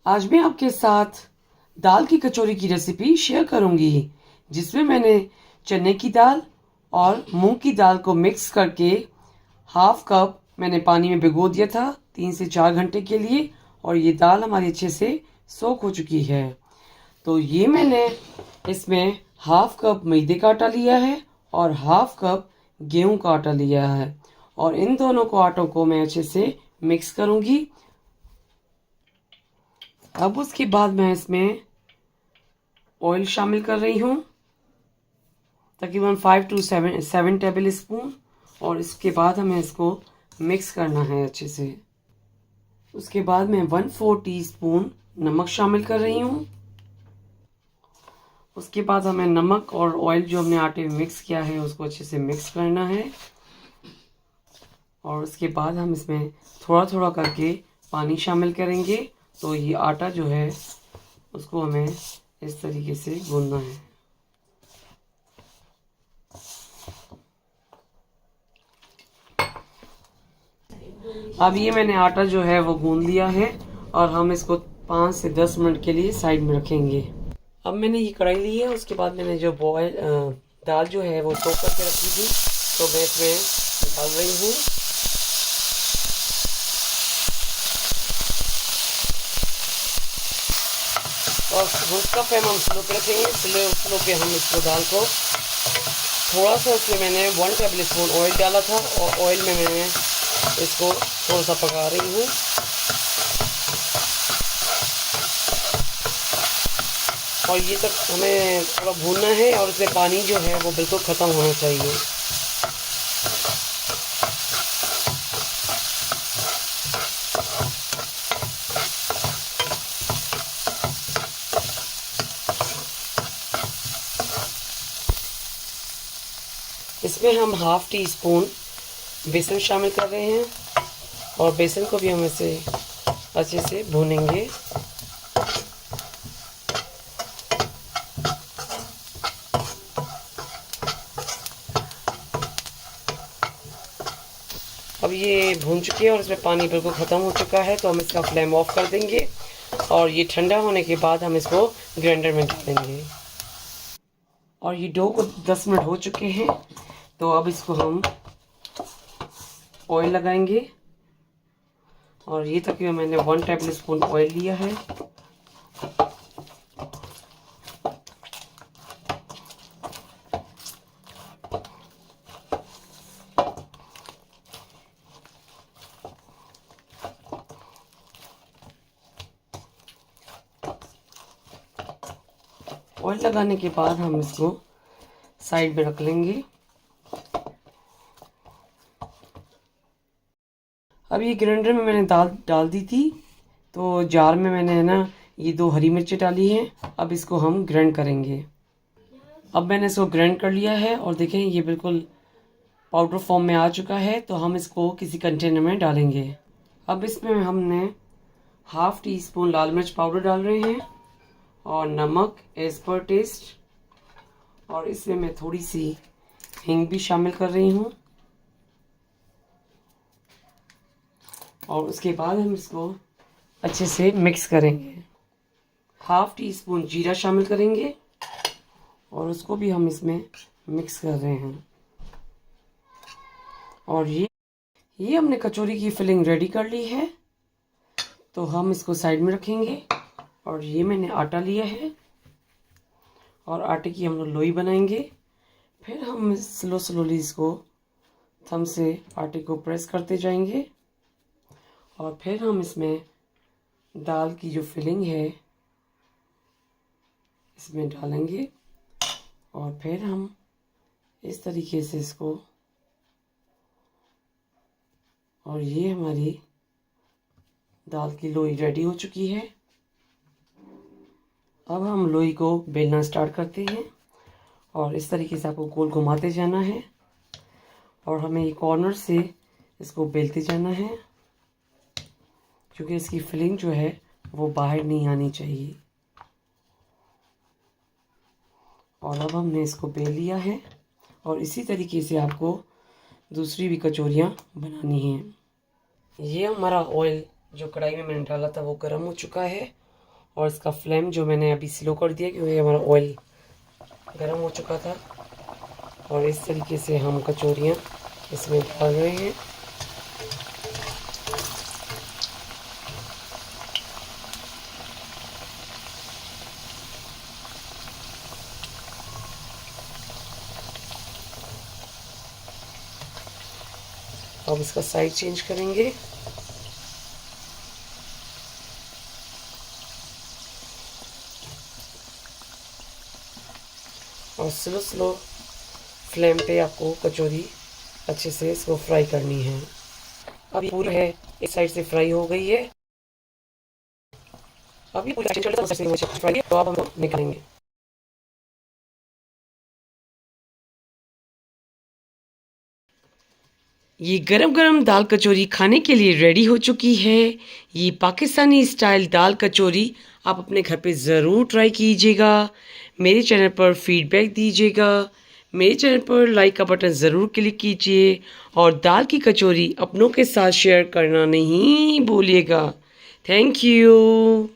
आज मैं आपके साथ दाल की कचौरी की रेसिपी शेयर करूंगी, जिसमें मैंने चने की दाल और मूंग की दाल को मिक्स करके हाफ कप मैंने पानी में भिगो दिया था 3 से 4 घंटे के लिए। और ये दाल हमारी अच्छे से सोख हो चुकी है। तो ये मैंने इसमें हाफ कप मैदे का आटा लिया है और हाफ कप गेहूं का आटा लिया है। और इन दोनों को आटों को मैं अच्छे से मिक्स करूंगी। अब उसके बाद मैं इसमें ऑयल शामिल कर रही हूँ, तकरीबन 5 to 7 टेबल स्पून। और इसके बाद हमें इसको मिक्स करना है अच्छे से। उसके बाद मैं 1/4 टीस्पून नमक शामिल कर रही हूँ। उसके बाद हमें नमक और ऑयल जो हमने आटे में मिक्स किया है उसको अच्छे से मिक्स करना है। और उसके बाद हम इसमें थोड़ा थोड़ा करके पानी शामिल करेंगे। तो ये आटा जो है उसको हमें इस तरीके से गूंदना है। अब ये मैंने आटा जो है वो गूंद लिया है और हम इसको 5 से 10 मिनट के लिए साइड में रखेंगे। अब मैंने ये कढ़ाई ली है, उसके बाद मैंने जो दाल जो है वो सोख करके रखी थी, तो मैं इसमें डाल रही हूँ। और उसका फ्लेम हम स्लो पे रखेंगे। स्लो पे हम इसको दाल को थोड़ा सा, उसमें मैंने 1 टेबल स्पून ऑयल डाला था और ऑयल में मैंने इसको थोड़ा सा पका रही हूँ। और ये तक हमें थोड़ा भूनना है और इसमें पानी जो है वो बिल्कुल ख़त्म होना चाहिए। इसमें हम हाफ टी स्पून बेसन शामिल कर रहे हैं और बेसन को भी हम इसे अच्छे से भूनेंगे। अब ये भून चुकी है और इसमें पानी बिल्कुल ख़त्म हो चुका है, तो हम इसका फ्लेम ऑफ कर देंगे। और ये ठंडा होने के बाद हम इसको ग्राइंडर में डालेंगे। और ये डो को 10 मिनट हो चुके हैं, तो अब इसको हम ऑयल लगाएंगे। और ये तकरीबन मैंने 1 टेबल स्पून ऑयल लिया है। ऑयल लगाने के बाद हम इसको साइड में रख लेंगे। अब ये ग्राइंडर में मैंने दाल डाल दी थी, तो जार में मैंने ना ये 2 हरी मिर्चें डाली हैं। अब इसको हम ग्राइंड करेंगे। अब मैंने इसको ग्राइंड कर लिया है और देखें ये बिल्कुल पाउडर फॉर्म में आ चुका है। तो हम इसको किसी कंटेनर में डालेंगे। अब इसमें हमने हाफ टी स्पून लाल मिर्च पाउडर डाल रहे हैं और नमक एज पर टेस्ट। और इसमें मैं थोड़ी सी हींग भी शामिल कर रही हूँ। और उसके बाद हम इसको अच्छे से मिक्स करेंगे। हाफ टी स्पून जीरा शामिल करेंगे और उसको भी हम इसमें मिक्स कर रहे हैं। और ये हमने कचौरी की फिलिंग रेडी कर ली है, तो हम इसको साइड में रखेंगे। और ये मैंने आटा लिया है और आटे की हम लोग लोई बनाएंगे। फिर हम स्लोली इसको थंब से आटे को प्रेस करते जाएंगे। और फिर हम इसमें दाल की जो फिलिंग है इसमें डालेंगे। और फिर हम इस तरीके से इसको, और ये हमारी दाल की लोई रेडी हो चुकी है। अब हम लोई को बेलना स्टार्ट करते हैं और इस तरीके से आपको गोल घुमाते जाना है। और हमें ये कॉर्नर से इसको बेलते जाना है, क्योंकि इसकी फिलिंग जो है वो बाहर नहीं आनी चाहिए। और अब हमने इसको बेल लिया है और इसी तरीके से आपको दूसरी भी कचौरियाँ बनानी हैं। ये हमारा ऑयल जो कढ़ाई में मैंने डाला था वो गर्म हो चुका है और इसका फ्लेम जो मैंने अभी स्लो कर दिया क्योंकि हमारा ऑयल गर्म हो चुका था। और इस तरीके से हम कचौरियाँ इसमें डाल रहे हैं। अब इसका साइड चेंज करेंगे। और स्लो स्लो फ्लेम पे आपको कचौरी अच्छे से इसको फ्राई करनी है। अब ये पूरी है, एक साइड से फ्राई हो गई है। अब ये पूरी फ्राई है, तो अब हम निकालेंगे। ये गरम गरम दाल कचौरी खाने के लिए रेडी हो चुकी है। ये पाकिस्तानी स्टाइल दाल कचौरी आप अपने घर पे ज़रूर ट्राई कीजिएगा। मेरे चैनल पर फीडबैक दीजिएगा। मेरे चैनल पर लाइक का बटन ज़रूर क्लिक कीजिए और दाल की कचौरी अपनों के साथ शेयर करना नहीं भूलिएगा। Thank you.